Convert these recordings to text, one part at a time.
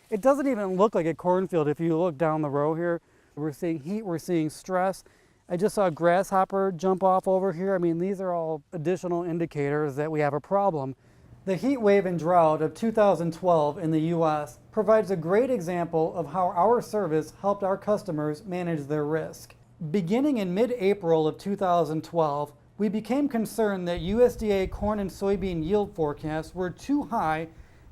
It doesn't even look like a cornfield if you look down the row here. We're seeing heat, we're seeing stress. I just saw a grasshopper jump off over here. I mean, these are all additional indicators that we have a problem. The heat wave and drought of 2012 in the US provides a great example of how our service helped our customers manage their risk. Beginning in mid-April of 2012, we became concerned that USDA corn and soybean yield forecasts were too high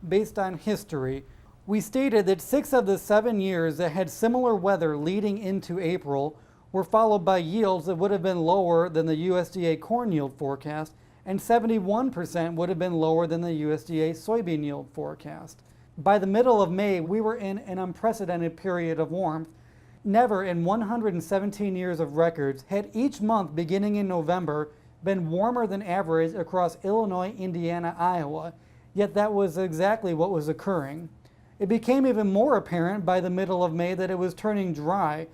based on history. We stated that 6 of the 7 years that had similar weather leading into April were followed by yields that would have been lower than the USDA corn yield forecast, and 71% would have been lower than the USDA soybean yield forecast. By the middle of May, we were in an unprecedented period of warmth. Never in 117 years of records had each month beginning in November been warmer than average across Illinois, Indiana, Iowa, yet that was exactly what was occurring. It became even more apparent by the middle of May that it was turning dry.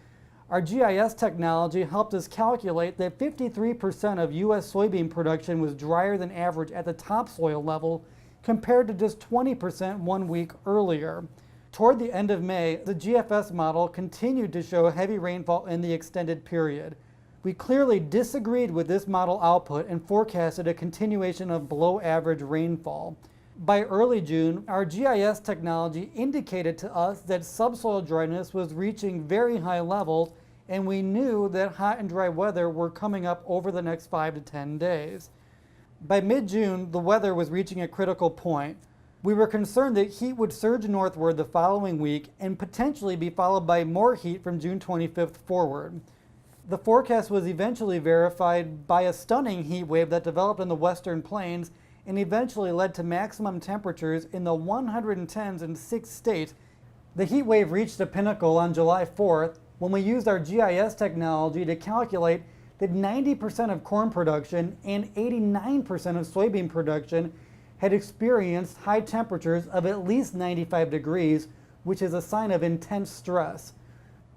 Our GIS technology helped us calculate that 53% of U.S. soybean production was drier than average at the topsoil level, compared to just 20% 1 week earlier. Toward the end of May, the GFS model continued to show heavy rainfall in the extended period. We clearly disagreed with this model output and forecasted a continuation of below average rainfall. By early June, our GIS technology indicated to us that subsoil dryness was reaching very high levels, and we knew that hot and dry weather were coming up over the next 5 to 10 days. By mid-June, the weather was reaching a critical point. We were concerned that heat would surge northward the following week and potentially be followed by more heat from June 25th forward. The forecast was eventually verified by a stunning heat wave that developed in the western plains and eventually led to maximum temperatures in the 110s in 6 states. The heat wave reached a pinnacle on July 4th when we used our GIS technology to calculate that 90% of corn production and 89% of soybean production had experienced high temperatures of at least 95 degrees, which is a sign of intense stress.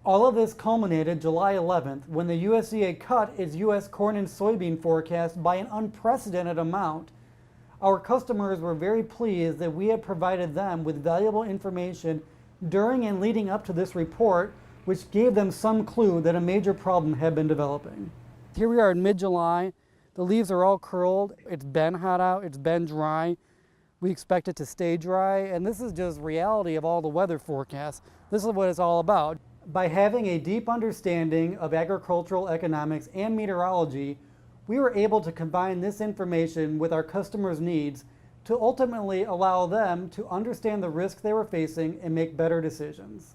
All of this culminated July 11th when the USDA cut its U.S. corn and soybean forecast by an unprecedented amount. Our customers were very pleased that we had provided them with valuable information during and leading up to this report, which gave them some clue that a major problem had been developing. Here we are in mid-July. The leaves are all curled. It's been hot out, it's been dry. We expect it to stay dry, and this is just reality of all the weather forecasts. This is what it's all about. By having a deep understanding of agricultural economics and meteorology, we were able to combine this information with our customers' needs to ultimately allow them to understand the risk they were facing and make better decisions.